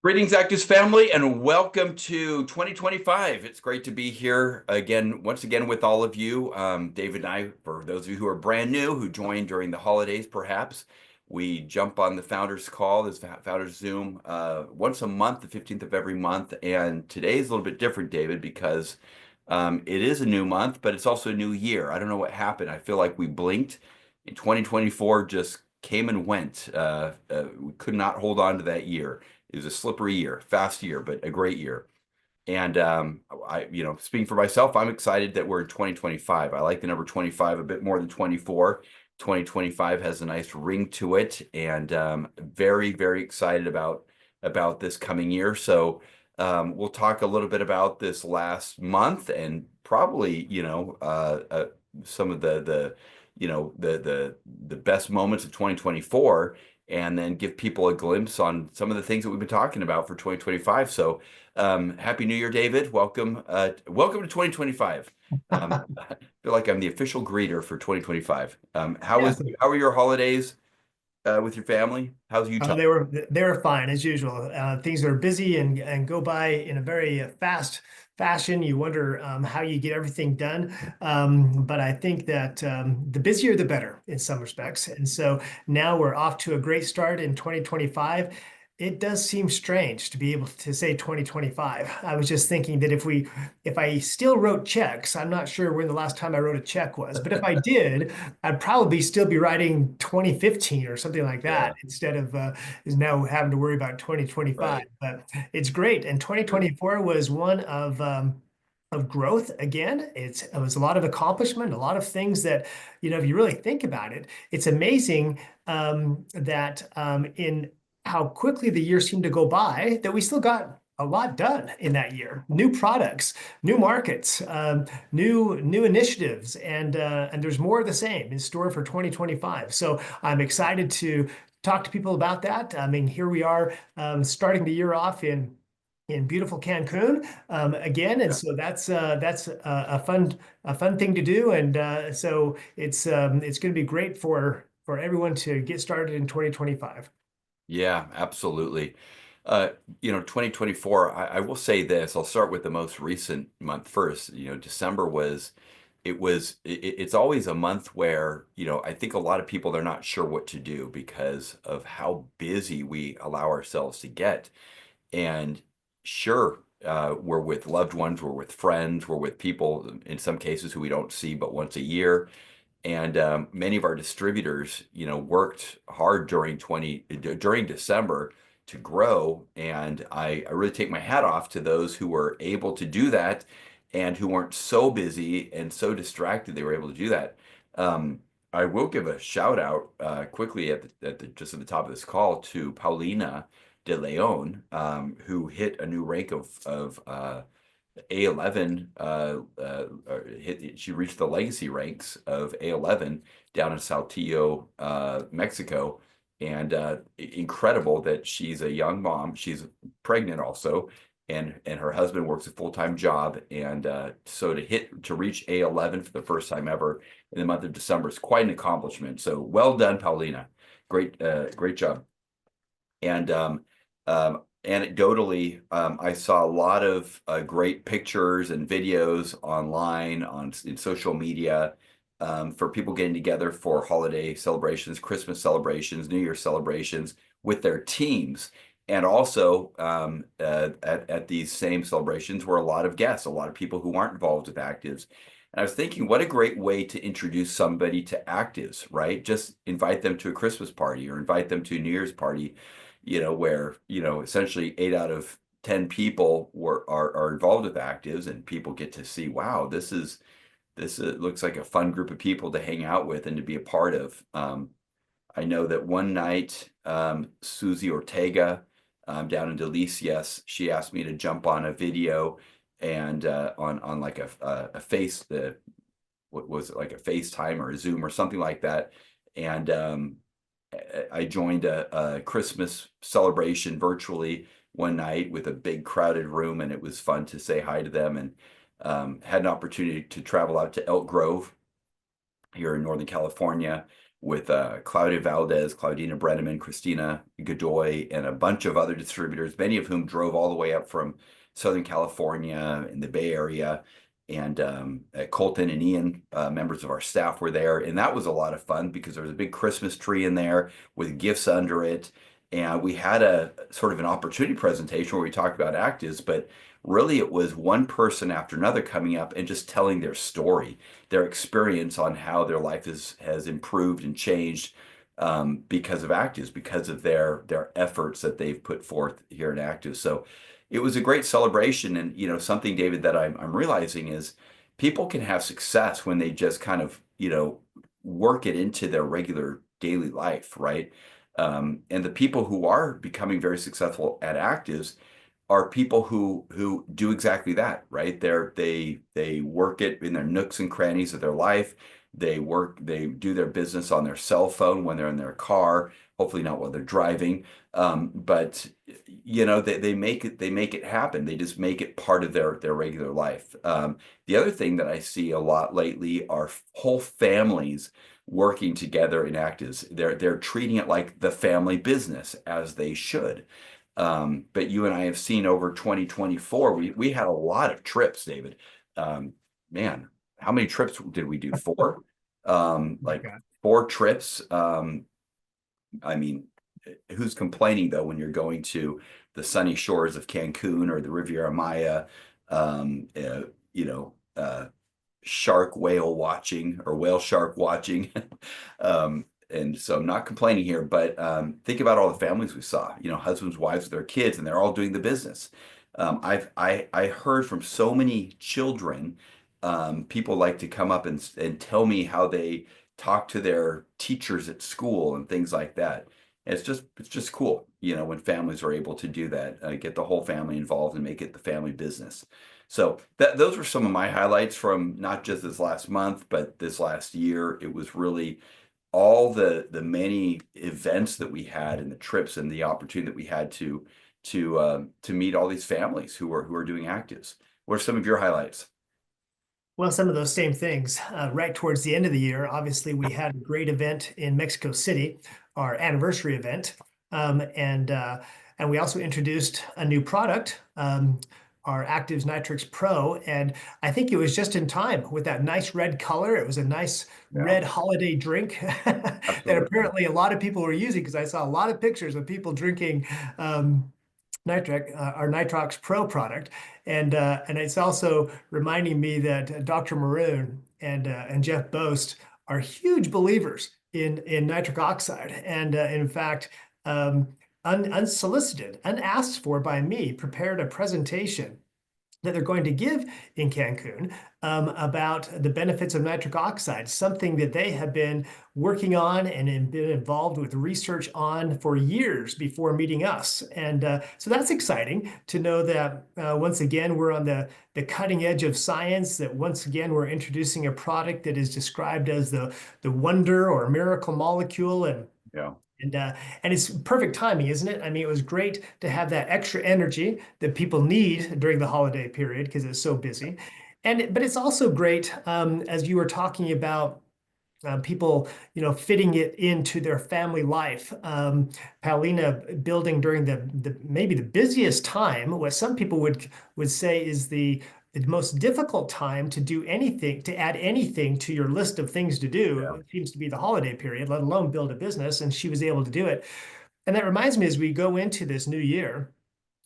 Greetings, ACTIVZ family, and welcome to 2025. It's great to be here again, once again, with all of you. David and I, for those of you who are brand new, who joined during the holidays, perhaps, we jump on the Founders Call, this Founders Zoom, once a month, the 15th of every month. And today is a little bit different, David, because it is a new month, but it's also a new year. I don't know what happened. I feel like we blinked, and 2024 just came and went. We could not hold on to that year. It was a slippery year, fast year, but a great year. And speaking for myself, I'm excited that we're in 2025. I like the number 25 a bit more than 24. 2025 has a nice ring to it, and very, very excited about this coming year. So we'll talk a little bit about this last month and probably, some of the best moments of 2024, and then give people a glimpse on some of the things that we've been talking about for 2025. So Happy New Year, David. Welcome to 2025. I feel like I'm the official greeter for 2025 Yeah, how are your holidays with your family? How's Utah? they were fine as usual. Things are busy and go by in a very fast fashion. You wonder how you get everything done, but I think that the busier the better in some respects. And so now we're off to a great start in 2025. It does seem strange to be able to say 2025. I was just thinking that if I still wrote checks, I'm not sure when the last time I wrote a check was, but if I did, I'd probably still be writing 2015 or something like that Yeah, instead of is now having to worry about 2025. right. But it's great, and 2024 was one of growth again. It was a lot of accomplishment, a lot of things that, if you really think about it, it's amazing that in how quickly the year seemed to go by, that we still got a lot done in that year. New products, new markets, new initiatives, and there's more of the same in store for 2025. So I'm excited to talk to people about that. I mean, here we are starting the year off in beautiful Cancun again, and Yeah. so that's a fun thing to do, and so it's going to be great for everyone to get started in 2025. Yeah, absolutely. 2024, I will say this, I'll start with the most recent month first. December it's always a month where, I think a lot of people, they're not sure what to do because of how busy we allow ourselves to get. And sure, we're with loved ones, we're with friends, we're with people, in some cases, who we don't see but once a year. And many of our distributors, worked hard during December to grow. And I really take my hat off to those who were able to do that and who weren't so busy and so distracted they were able to do that. I will give a shout out quickly just at the top of this call to Paulina de Leon, who hit a new rank of A11. She reached the legacy ranks of A11 down in Saltillo, Mexico. And incredible that she's a young mom. She's pregnant also, and her husband works a full-time job. And so to reach A11 for the first time ever in the month of December is quite an accomplishment. So well done, Paulina. Great job. And anecdotally, I saw a lot of great pictures and videos online in social media, for people getting together for holiday celebrations, Christmas celebrations, New Year's celebrations with their teams. And also at these same celebrations were a lot of guests, a lot of people who aren't involved with ACTIVZ. And I was thinking, what a great way to introduce somebody to ACTIVZ, right? Just invite them to a Christmas party or invite them to a New Year's party, where, essentially 8 out of 10 people are involved with ACTIVZ, and people get to see, wow, this looks like a fun group of people to hang out with and to be a part of. I know that one night, Susie Ortega, down in Delicias, she asked me to jump on a video and on like a face what was it, like a FaceTime or a Zoom or something like that. And I joined a Christmas celebration virtually one night with a big crowded room, and it was fun to say hi to them. And had an opportunity to travel out to Elk Grove here in Northern California with Claudia Valdez, Claudina Brenneman, Christina Godoy, and a bunch of other distributors, many of whom drove all the way up from Southern California in the Bay Area. And Colton and Ian, members of our staff, were there. And that was a lot of fun because there was a big Christmas tree in there with gifts under it. And we had a sort of an opportunity presentation where we talked about ACTIVZ, but really it was one person after another coming up and just telling their story, their experience on how their life has improved and changed because of ACTIVZ, because of their efforts that they've put forth here in ACTIVZ. So it was a great celebration. And something, David, that I'm realizing is people can have success when they just kind of work it into their regular daily life, right? And the people who are becoming very successful at ACTIVZ are people who do exactly that, right? They work it in their nooks and crannies of their life. They do their business on their cell phone when they're in their car, hopefully not while they're driving. But they make it happen. They just make it part of their regular life. The other thing that I see a lot lately are whole families working together in ACTIVZ. They're treating it like the family business, as they should. But you and I have seen over 2024, we had a lot of trips, David. Man, how many trips did we do? Four? Like Okay. 4 trips. I mean, who's complaining though when you're going to the sunny shores of Cancun or the Riviera Maya, you know, shark whale watching or whale shark watching. And so I'm not complaining here, but think about all the families we saw, husbands, wives with their kids, and they're all doing the business. I heard from so many children, people like to come up and tell me how they talk to their teachers at school and things like that. And it's just cool, when families are able to do that, get the whole family involved and make it the family business. So those were some of my highlights from not just this last month, but this last year. It was really all the many events that we had and the trips and the opportunity that we had to meet all these families who are doing ACTIVZ. What are some of your highlights? Well, some of those same things. Right towards the end of the year, obviously, we had a great event in Mexico City, our anniversary event, and we also introduced a new product, our ACTIVZ Nitrix Pro, and I think it was just in time with that nice red color. It was a nice Yeah, red holiday drink that absolutely. apparently a lot of people were using because I saw a lot of pictures of people drinking our Nitrox Pro product, and it's also reminding me that Dr. Maroon and Jeff Boast are huge believers in nitric oxide, and in fact, unsolicited, unasked for by me, prepared a presentation that they're going to give in Cancun about the benefits of nitric oxide, something that they have been working on and been involved with research on for years before meeting us. And so that's exciting to know that once again, we're on the cutting edge of science, that once again, we're introducing a product that is described as the wonder or miracle molecule. Yeah, And uh, and it's perfect timing, isn't it? I mean, it was great to have that extra energy that people need during the holiday period because it's so busy. But it's also great, as you were talking about people, fitting it into their family life. Paulina building during the maybe the busiest time, what some people would say is the most difficult time to do anything, to add anything to your list of things to do. yeah, It seems to be the holiday period, let alone build a business. And she was able to do it. And that reminds me, as we go into this new year,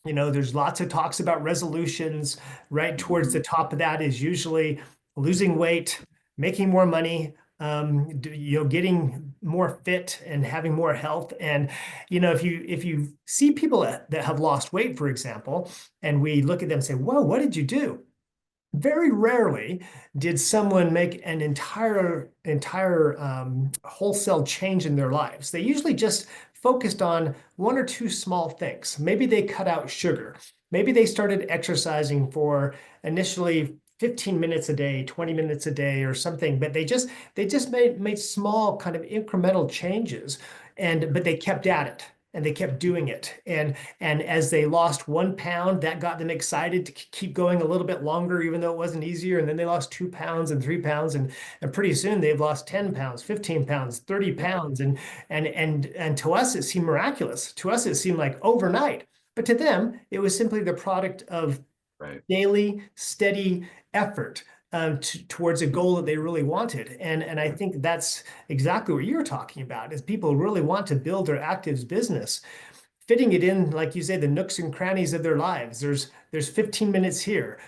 there's lots of talks about resolutions. Right towards mhm, the top of that is usually losing weight, making more money, getting more fit and having more health. And if you see people that have lost weight, for example, and we look at them and say, "Whoa, what did you do?" Very rarely did someone make an entire wholesale change in their lives. They usually just focused on one or two small things. Maybe they cut out sugar. Maybe they started exercising for initially 15 minutes a day, 20 minutes a day or something, but they just made small kind of incremental changes, but they kept at it. and they kept doing it. And as they lost 1 pound, that got them excited to keep going a little bit longer, even though it wasn't easier. And then they lost 2 pounds and 3 pounds, and pretty soon they've lost 10 pounds, 15 pounds, 30 Yeah. pounds. And to us, it seemed miraculous. To us, it seemed like overnight. But to them, it was simply the product of Right. daily, steady effort towards a goal that they really wanted. And I think that's exactly what you're talking about, is people really want to build their actives business, fitting it in, like you say, the nooks and crannies of their lives. There's 15 minutes here.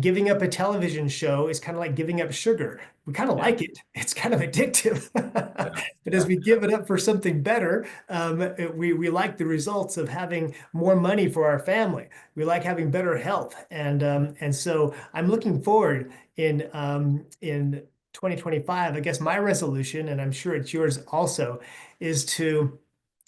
Giving up a television show is kind of like giving up sugar. We kind of Yeah. like it. It's kind of addictive. Yeah. But as Yeah. we give it up for something better, we like the results of having more money for our family. We like having better health. And so I'm looking forward in 2025. I guess my resolution, and I'm sure it's yours also, is to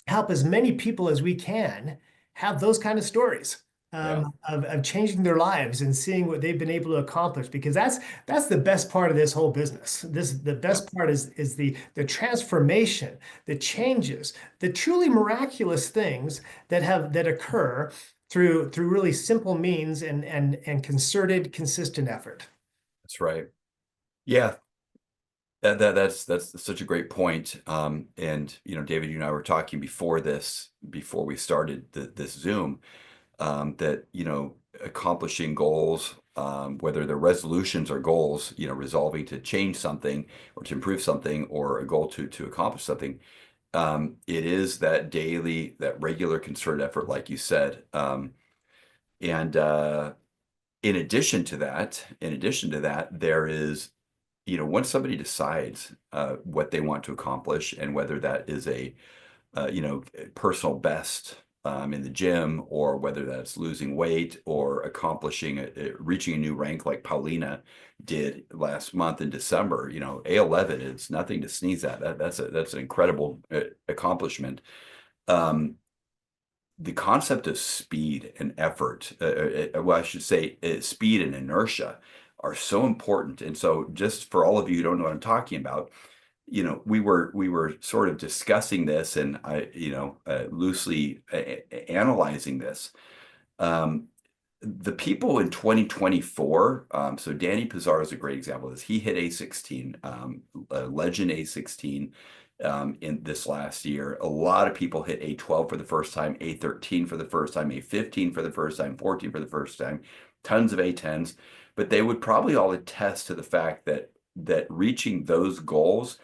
help as many people as we can have those kind of stories, Yeah. of changing their lives and seeing what they've been able to accomplish, because that's the best part of this whole business. The Yeah. best part is the transformation, the changes, the truly miraculous things that occur through really simple means and concerted, consistent effort. That's right. Yeah. That's such a great point. And David, you and I were talking before we started this Zoom, that accomplishing goals, whether they're resolutions or goals, resolving to change something or to improve something, or a goal to accomplish something. It is that daily, that regular concerted effort, like you said. And in addition to that, there is, once somebody decides what they want to accomplish, and whether that is a personal best in the gym, or whether that's losing weight or reaching a new rank like Paulina did last month in December. A11 is nothing to sneeze at. That's an incredible accomplishment. Um, the concept of speed and effort, well, I should say, speed and inertia are so important. And so, just for all of you who don't know what I'm talking about, we were sort of discussing this, and I, loosely analyzing this. Um, the people in 2024, so Danny Pizarro is a great example of this. He hit A16, a legend A16, in this last year. A lot of people hit A12 for the first time, A13 for the first time, A15 for the first time, 14 for the first time, tons of A10s, but they would probably all attest to the fact that reaching those goals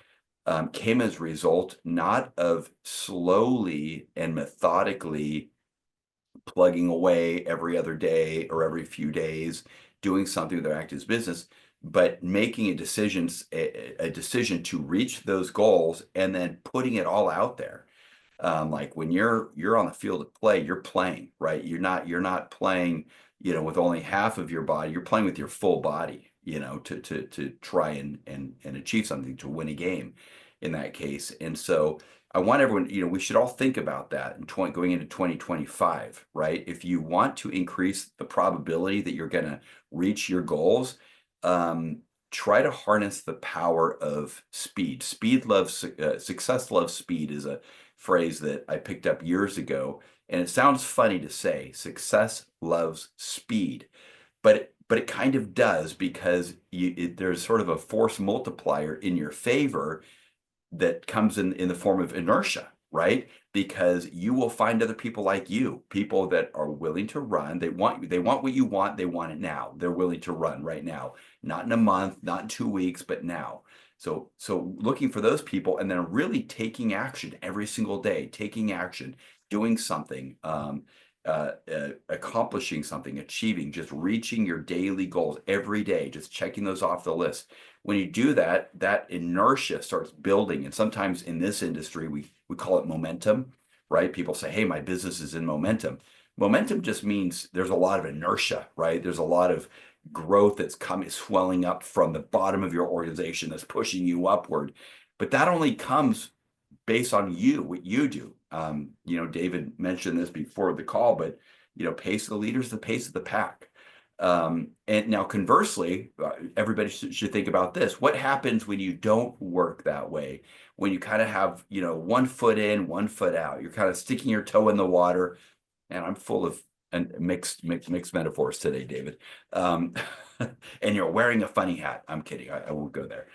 came as a result not of slowly and methodically plugging away every other day or every few days, doing something with their active business, but making a decision to reach those goals and then putting it all out there. Like when you're on the field of play, you're playing, right? You're not playing, with only half of your body. You're playing with your full body, to try and achieve something, to win a game in that case. And so I want everyone, we should all think about that going into 2025, right? If you want to increase the probability that you're going to reach your goals, um, try to harness the power of speed. Success loves speed is a phrase that I picked up years ago, and it sounds funny to say. Success loves speed, but it kind of does, because there's sort of a force multiplier in your favor that comes in the form of inertia, right? Because you will find other people like you, people that are willing to run. They want what you want. They want it now. They're willing to run right now, not in a month, not in 2 weeks, but now. So looking for those people, and then really taking action every single day, taking action, doing something, accomplishing something, achieving, just reaching your daily goals every day, just checking those off the list. When you do that, that inertia starts building. And sometimes in this industry, we call it momentum, right? People say, hey, my business is in momentum. Momentum just means there's a lot of inertia, right? There's a lot of growth that's coming, swelling up from the bottom of your organization, that's pushing you upward. But that only comes based on what you do. David mentioned this before the call, but pace of the leader is the pace of the pack. And now conversely, everybody should think about this. What happens when you don't work that way? When you kind of have, one foot in, one foot out, you're kind of sticking your toe in the water. And I'm full of and mixed metaphors today, David. Um, and you're wearing a funny hat. I'm kidding. I won't go there.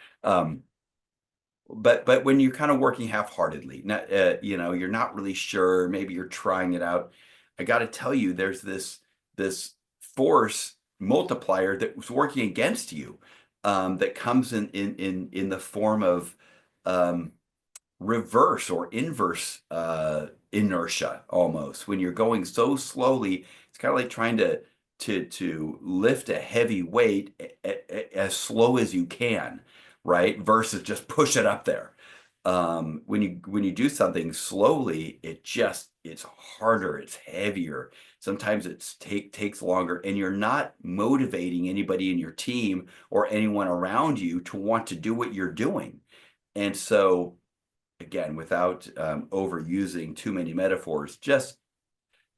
But when you're kind of working half-heartedly, not, you're not really sure. Maybe you're trying it out. I got to tell you, there's this force multiplier that was working against you, that comes in the form of um, reverse or inverse inertia almost. When you're going so slowly, it's kind of like trying to lift a heavy weight as slow as you can, right? Versus just push it up there. When you do something slowly, it's harder, it's heavier. Sometimes takes longer, and you're not motivating anybody in your team or anyone around you to want to do what you're doing. And so again, without overusing too many metaphors, just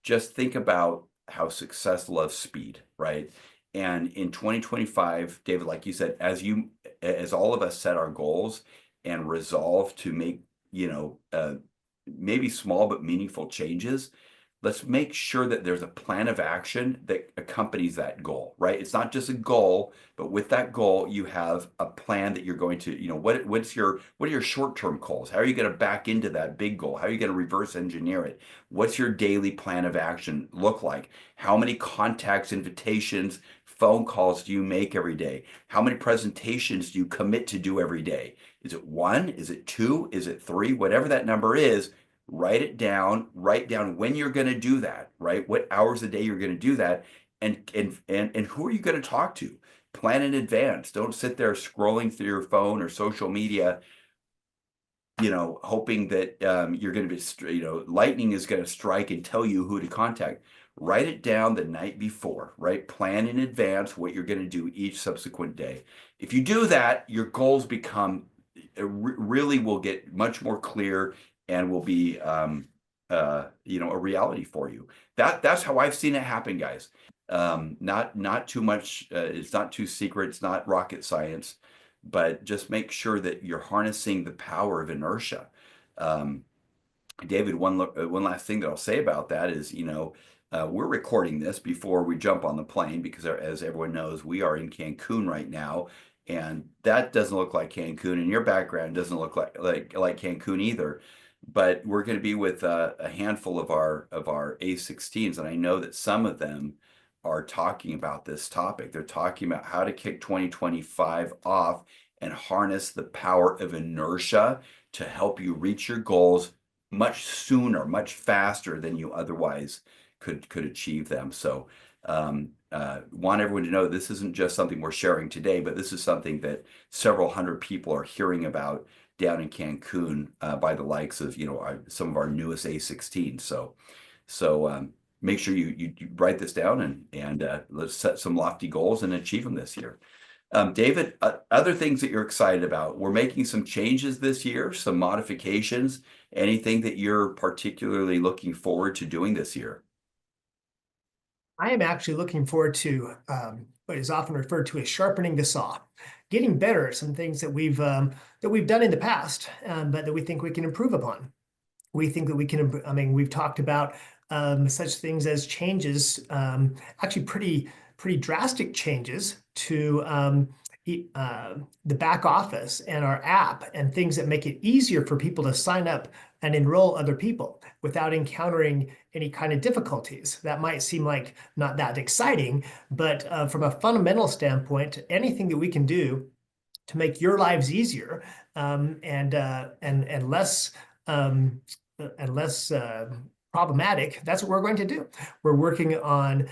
think about how success loves speed, right? And in 2025, David, like you said, as all of us set our goals and resolve to make, maybe small but meaningful changes, let's make sure that there's a plan of action that accompanies that goal, right? It's not just a goal, but with that goal, you have a plan that you're going to, what are your short-term goals? How are you going to back into that big goal? How are you going to reverse engineer it? What's your daily plan of action look like? How many contacts, invitations, phone calls do you make every day? How many presentations do you commit to do every day? Is it one? Is it two? Is it three? Whatever that number is, write it down, write down when you're going to do that, right? What hours a day you're going to do that, and who are you going to talk to? Plan in advance. Don't sit there scrolling through your phone or social media, hoping that you're going to be, lightning is going to strike and tell you who to contact. Write it down the night before, right? Plan in advance what you're going to do each subsequent day. If you do that, your goals become really will get much more clear and will be a reality for you. That's how I've seen it happen, guys. Not too much. It's not too secret. It's not rocket science, but just make sure that you're harnessing the power of inertia. Um, David, one last thing that I'll say about that is, we're recording this before we jump on the plane because, as everyone knows, we are in Cancun right now, and that doesn't look like Cancun, and your background doesn't look like Cancun either. But we're going to be with a handful of our A16s, and I know that some of them are talking about this topic. They're talking about how to kick 2025 off and harness the power of inertia to help you reach your goals much sooner, much faster than you otherwise could achieve them. So want everyone to know this isn't just something we're sharing today, but this is something that several hundred people are hearing about down in Cancun by the likes of some of our newest A16. So make sure you write this down and let's set some lofty goals and achieve them this year. David, other things that you're excited about? We're making some changes this year, some modifications. Anything that you're particularly looking forward to doing this year? I am actually looking forward to what is often referred to as sharpening the saw, getting better at some things that we've done in the past, but that we think we can improve upon. We think that we can. I mean, we've talked about such things as changes, actually pretty drastic changes to the back office and our app and things that make it easier for people to sign up and enroll other people without encountering any kind of difficulties. That might seem like not that exciting, but from a fundamental standpoint, anything that we can do to make your lives easier and less um, problematic, that's what we're going to do. We're working on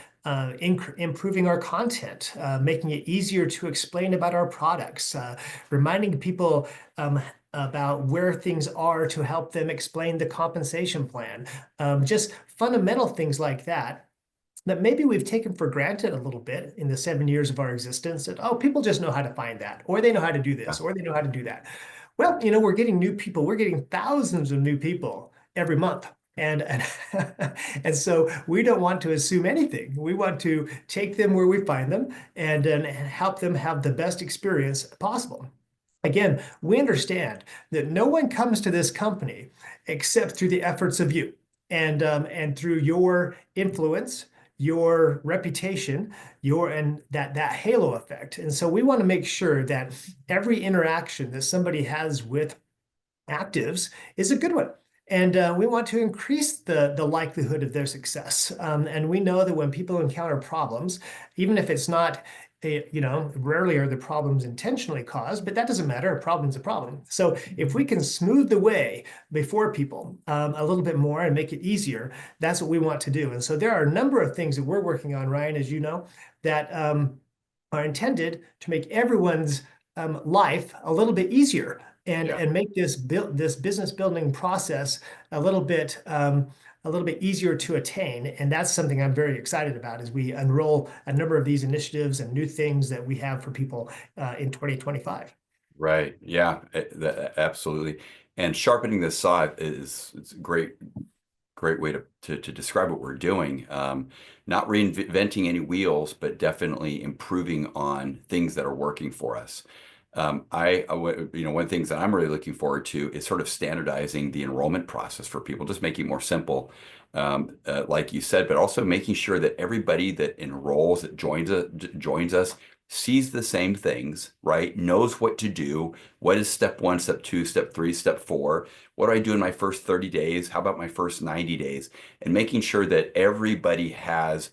improving our content, making it easier to explain about our products, reminding people about where things are to help them explain the compensation plan, just fundamental things like that that maybe we've taken for granted a little bit in the 7 years of our existence that, oh, people just know how to find that, or they know how to do Yeah. this, or they know how to do that. Well, we're getting new people. We're getting thousands of new people every month. And and so we don't want to assume anything. We want to take them where we find them and help them have the best experience possible. Again, we understand that no one comes to this company except through the efforts of you and through your influence, your reputation, your and that halo effect. And so we want to make sure that every interaction that somebody has with ACTIVZ is a good one. And we want to increase the likelihood of their success. And we know that when people encounter problems, even if it's not, rarely are the problems intentionally caused, but that doesn't matter. A problem's a problem. So if we can smooth the way before people a little bit more and make it easier, that's what we want to do. And so there are a number of things that we're working on, Ryan, as you know, that are intended to make everyone's life a little bit easier Yeah. and make this business building process a little bit easier to attain. And that's something I'm very excited about as we unroll a number of these initiatives and new things that we have for people in 2025. Right. Yeah, absolutely. And sharpening the saw is it's a great way to describe what we're doing. Not reinventing any wheels, but definitely improving on things that are working for us. One of the things that I'm really looking forward to is sort of standardizing the enrollment process for people, just making it more simple, like you said, but also making sure that everybody that enrolls, that joins us, sees the same things, right? Knows what to do. What is step one, step two, step three, step four? What do I do in my first 30 days? How about my first 90 days? And making sure that everybody has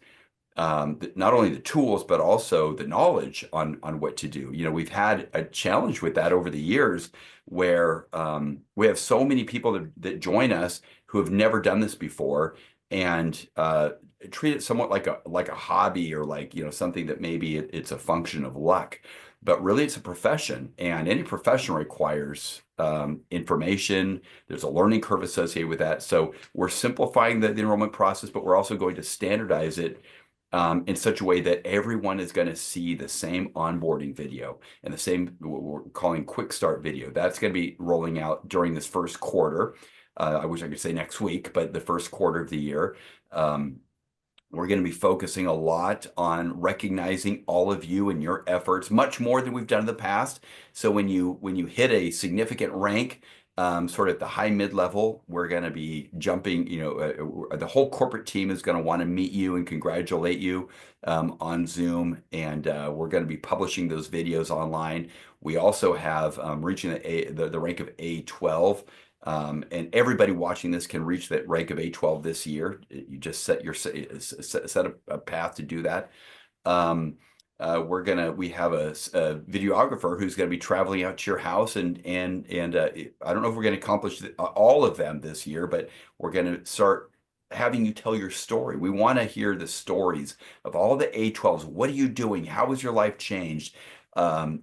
not only the tools but also the knowledge on what to do. We've had a challenge with that over the years where we have so many people that join us who have never done this before and treat it somewhat like a hobby or something that maybe it's a function of luck. But really, it's a profession, and any profession requires information. There's a learning curve associated with that. So we're simplifying the enrollment process, but we're also going to standardize it in such a way that everyone is going to see the same onboarding video and the same what we're calling quick start video. That's going to be rolling out during this first quarter. I wish I could say next week, but the first quarter of the year. We're going to be focusing a lot on recognizing all of you and your efforts, much more than we've done in the past. So when you hit a significant rank, sort of at the high mid level, we're going to be jumping. The whole corporate team is going to want to meet you and congratulate you on Zoom, and we're going to be publishing those videos online. We also have reaching the rank of A12. And everybody watching this can reach that rank of A12 this year. You just set a path to do that. We have a videographer who's going to be traveling out to your house and I don't know if we're going to accomplish all of them this year, but we're going to start having you tell your story. We want to hear the stories of all the A12s. What are you doing? How has your life changed? How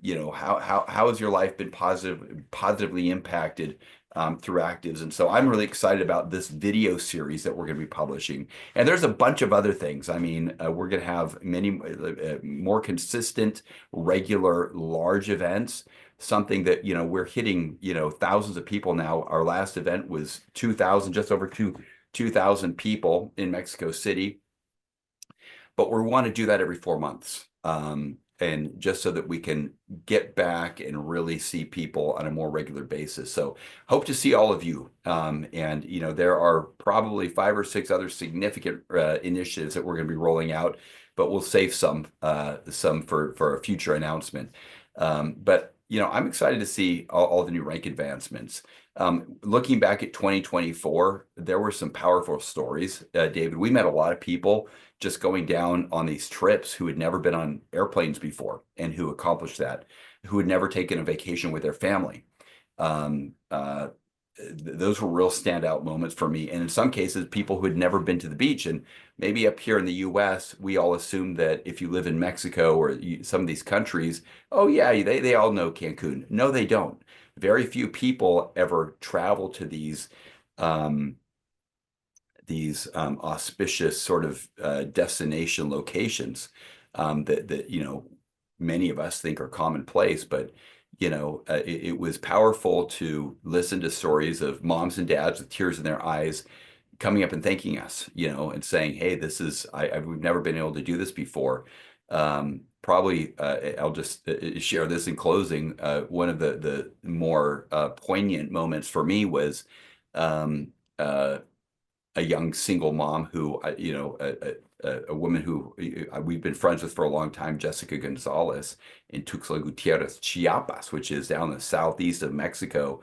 has your life been positively impacted through ACTIVZ? And so I'm really excited about this video series that we're going to be publishing. And there's a bunch of other things. I mean, we're going to have many more consistent, regular, large events. Something that, we're hitting, thousands of people now. Our last event was 2,000, just over 2,000 people in Mexico City. But we want to do that every 4 months. And just so that we can get back and really see people on a more regular basis. So hope to see all of you. And there are probably 5 or 6 other significant initiatives that we're going to be rolling out, but we'll save some for a future announcement. But I'm excited to see all the new rank advancements. Looking back at 2024, there were some powerful stories, David. We met a lot of people just going down on these trips who had never been on airplanes before and who accomplished that, who had never taken a vacation with their family. Those were real standout moments for me. And in some cases, people who had never been to the beach. And maybe up here in the US, we all assume that if you live in Mexico or some of these countries, oh yeah, they all know Cancun. No, they don't. Very few people ever travel to these auspicious sort of destination locations that many of us think are commonplace, but it was powerful to listen to stories of moms and dads with tears in their eyes coming up and thanking us, and saying, "Hey, we've never been able to do this before." Probably, I'll just share this in closing. One of the more poignant moments for me was um, uh, a young single mom who, a woman who we've been friends with for a long time, Jessica Gonzalez in Tuxtla Gutierrez, Chiapas, which is down the southeast of Mexico,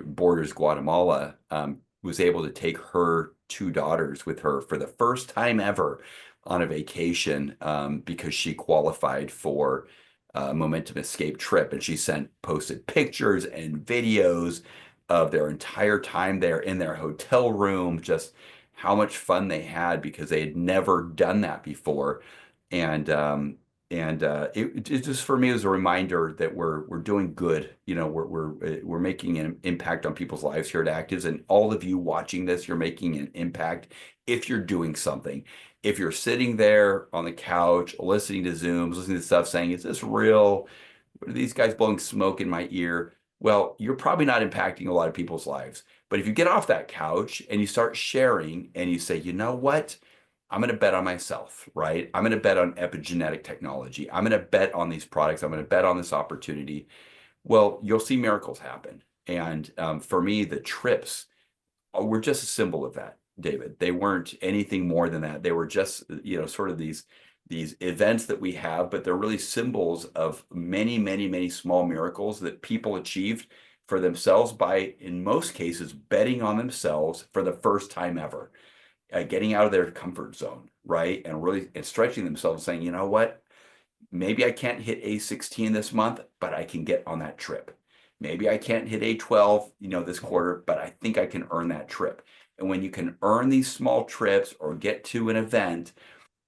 borders Guatemala, was able to take her two daughters with her for the first time ever on a vacation, because she qualified for a Momentum Escape trip. And she posted pictures and videos of their entire time there in their hotel room, just how much fun they had because they had never done that before. And it just, for me, was a reminder that we're doing good. We're making an impact on people's lives here at Actives, and all of you watching this, you're making an impact if you're doing something. If you're sitting there on the couch, listening to Zooms, listening to stuff, saying, "Is this real? What are these guys blowing smoke in my ear?" Well, you're probably not impacting a lot of people's lives. But if you get off that couch and you start sharing and you say, "You know what? I'm going to bet on myself, right? I'm going to bet on epigenetic technology. I'm going to bet on these products. I'm going to bet on this opportunity." Well, you'll see miracles happen. And for me, the trips were just a symbol of that, David. They weren't anything more than that. They were just, sort of these events that we have, but they're really symbols of many, many, many small miracles that people achieved for themselves by, in most cases, betting on themselves for the first time ever, getting out of their comfort zone, right? And really stretching themselves, saying, "You know what? Maybe I can't hit A16 this month, but I can get on that trip. Maybe I can't hit A12, this quarter, but I think I can earn that trip." And when you can earn these small trips or get to an event,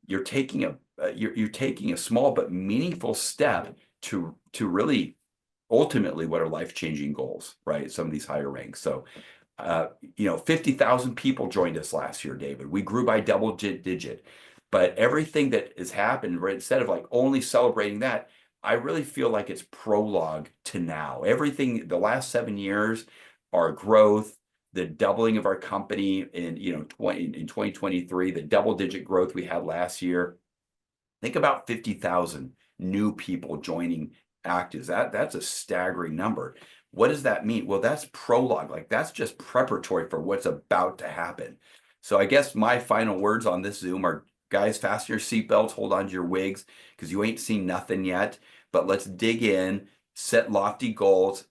you're taking you're taking a small but meaningful step to really ultimately what are life-changing goals, right? Some of these higher ranks. So 50,000 people joined us last year, David. We grew by double digit. But everything that has happened, right, instead of like only celebrating that, I really feel like it's prologue to now. Everything, the last 7 years, our growth, the doubling of our company in 2023, the double-digit growth we had last year. Think about 50,000 new people joining Actives. That's a staggering number. What does that mean? Well, that's prologue. Like, that's just preparatory for what's about to happen. So I guess my final words on this Zoom are, guys, fasten your seatbelts, hold on to your wigs, because you ain't seen nothing yet. But let's dig in, set lofty goals,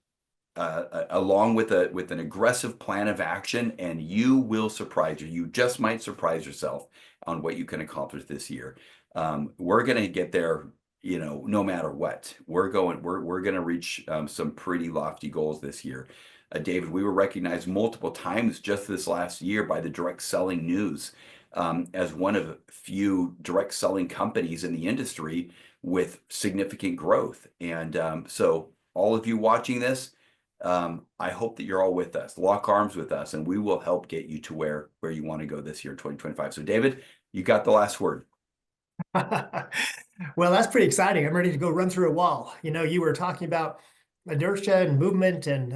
along with an aggressive plan of action, and you will surprise you. You just might surprise yourself on what you can accomplish this year. We're going to get there, no matter what. We're going to reach some pretty lofty goals this year. David, we were recognized multiple times just this last year by the Direct Selling News as one of few direct selling companies in the industry with significant growth. And so all of you watching this, I hope that you're all with us, lock arms with us, and we will help get you to where you want to go this year, 2025. So David, you got the last word. Well, that's pretty exciting. I'm ready to go run through a wall. You were talking about inertia and movement, and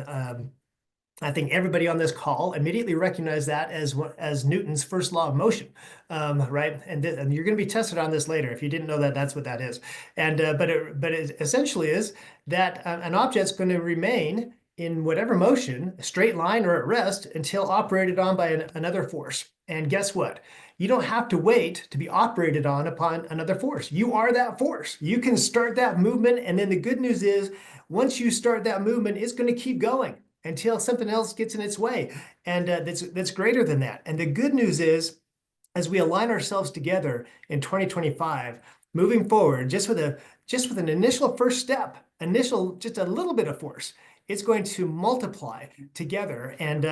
I think everybody on this call immediately recognized that as Newton's first law of motion, right? And you're going to be tested on this later. If you didn't know that, that's what that is. And but it essentially is that an object's going to remain in whatever motion, a straight line or at rest, until operated on by another force. And guess what? You don't have to wait to be operated on upon another force. You are that force. You can start that movement, and then the good news is, once you start that movement, it's going to keep going until something else gets in its way, and that's greater than that. And the good news is, as we align ourselves together in 2025, moving forward, just with an initial first step, just a little bit of force, it's going to multiply together. And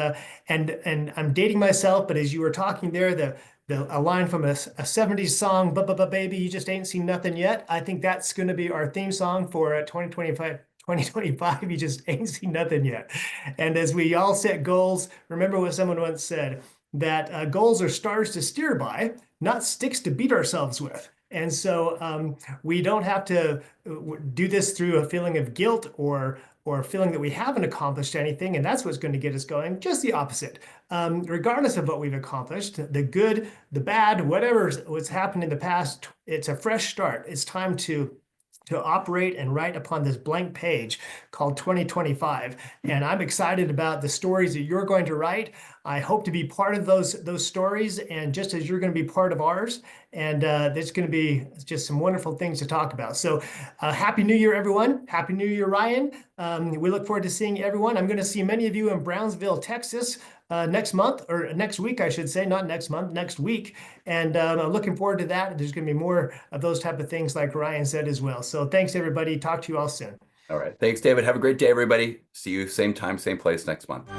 I'm dating myself, but as you were talking there, a line from a 70s song, baby, you just ain't seen nothing yet. I think that's going to be our theme song for 2025. 2025, you just ain't seen nothing yet. And as we all set goals, remember what someone once said, that goals are stars to steer by, not sticks to beat ourselves with. And so we don't have to do this through a feeling of guilt or or feeling that we haven't accomplished anything, and that's what's going to get us going. Just the opposite. Regardless of what we've accomplished, the good, the bad, what's happened in the past, it's a fresh start. It's time to operate and write upon this blank page called 2025. And I'm excited about the stories that you're going to write. I hope to be part of those stories, and just as you're going to be part of ours. And there's going to be just some wonderful things to talk about. So Happy New Year, everyone. Happy New Year, Ryan. We look forward to seeing everyone. I'm going to see many of you in Brownsville, Texas next month, or next week, I should say, not next month, next week. And I'm looking forward to that. There's going to be more of those type of things like Ryan said as well. So thanks, everybody. Talk to you all soon. All right. Thanks, David. Have a great day, everybody. See you same time, same place next month.